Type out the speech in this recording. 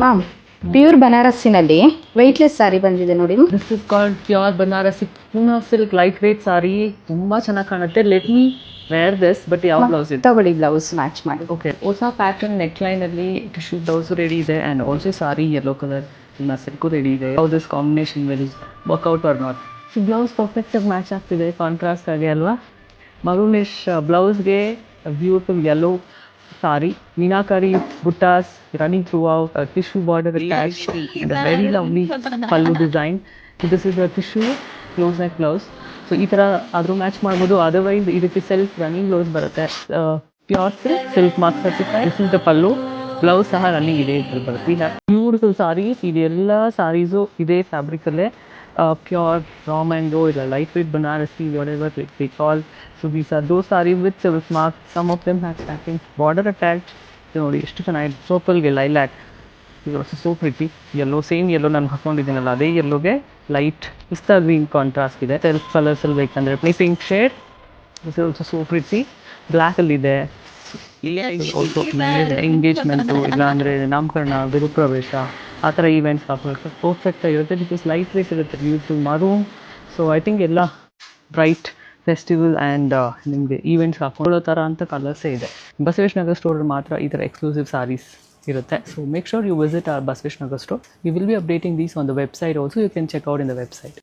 Ma'am pure ಬನಾರಸ್ಸಿನಲ್ಲಿ weightless sari ಬಂದಿದೆ ನೋಡಿ. This is called pure Banarasi Poona silk light weight sari. ತುಂಬ ಚೆನ್ನಾಗಿ ಕಾಣುತ್ತೆ. Let me wear this. But ಯಾವ ಬ್ಲೌಸ್ ಇದೆ? ತಗೊಳ್ಳಿ ಬ್ಲೌಸ್ ಮ್ಯಾಚ್ ಮಾಡಿ. ಓಕೆ, ಹೊಸ ಪ್ಯಾಟರ್ನ್ ನೆಕ್ಲೈನಲ್ಲಿ ಟಿಶ್ಯೂ ಬ್ಲೌಸು ರೆಡಿ ಇದೆ and also sari yellow colour ಇಲ್ಲ ಸಿಲ್ಕು ರೆಡಿ ಇದೆ. How this combination will work out or not. Blouse ಪರ್ಫೆಕ್ಟಾಗಿ ಮ್ಯಾಚ್ ಆಗ್ತಿದೆ ಕಾಂಟ್ರಾಸ್ಟ್ ಆಗಿ ಅಲ್ವಾ. ಮರೂನಿಶ್ ಬ್ಲೌಸ್ಗೆ beautiful yellow sari, meenakari ಬುಟ್ಟಾಸ್ running throughout, a tissue border attached, and a very lovely pallu design. So this is a tissue close neck blouse. So ಈ ಥರ ಆದರೂ match ಮಾಡ್ಬೋದು. Otherwise ಇದಕ್ಕೆ ಸೆಲ್ಫ್ ರನ್ನಿಂಗ್ ಬ್ಲೌಸ್ ಬರುತ್ತೆ. Pure silk mark certified. This is the pallu. Blouse ಸಹ running ಇದೆ ಇದ್ರಲ್ಲಿ ಬರುತ್ತೆ. ಬ್ಯೂಟಿಫುಲ್ ಸಾರೀಸ್. ಇದೆಲ್ಲ ಸಾರೀಸು ಇದೇ ಫ್ಯಾಬ್ರಿಕಲ್ಲೇ ಪ್ಯೂರ್ ರಾ ಮ್ಯಾಂಗೋ ಇಲ್ಲ light weight Banarasi whatever we call. So these are those sarees with silk marks. Some of them have stacking border attached. ನೋಡಿ ಎಷ್ಟು ಚೆನ್ನಾಗಿದೆ. ಸೋಪಲ್ಗೆ lilac so pretty. Yellow same yellow ನಾನು ಹಾಕೊಂಡಿದ್ದೀನಲ್ಲ ಅದೇ ಯೆಲ್ಲೋಗೆ ಲೈಟ್ ಪಿಸ್ತಾ ಗ್ರೀನ್ ಕಾಂಟ್ರಾಸ್ಟ್ ಇದೆ. ಸೆಲ್ಫ್ ಕಲರ್ಸಲ್ಲಿ ಬೇಕಂದರೆ pink shade. This is also so pretty. ಬ್ಲ್ಯಾಕಲ್ಲಿದೆ. ಎಂಗೇಜ್ಮೆಂಟು ಇಲ್ಲ ಅಂದರೆ ನಾಮಕರಣ, ಗುರುಪ್ರವೇಶ ಆ ಥರ ಈವೆಂಟ್ಸ್ ಹಾಕೋಕ್ಕೆ ಪರ್ಫೆಕ್ಟಾಗಿರುತ್ತೆ. ಬಿಕಾಸ್ ಲೈಟ್ ವೇಟ್ ಇರುತ್ತೆ. Beautiful maroon. So I think ಎಲ್ಲ ಬ್ರೈಟ್ ಫೆಸ್ಟಿವಲ್ ಆ್ಯಂಡ್ ನಿಮಗೆ ಈವೆಂಟ್ಸ್ ಹಾಕೊಳ್ಳೋ ಥರ ಅಂತ ಕಲರ್ಸೇ ಇದೆ. ಬಸವೇಶ್ ನಗರ್ ಸ್ಟೋರ್ ಮಾತ್ರ ಈ ಥರ ಎಕ್ಸ್ಕ್ಲೂಸಿವ್ ಸಾರೀಸ್ ಇರುತ್ತೆ. So make sure you visit our Basavesh Nagar store. You will be updating these on the website also. You can check out in the website.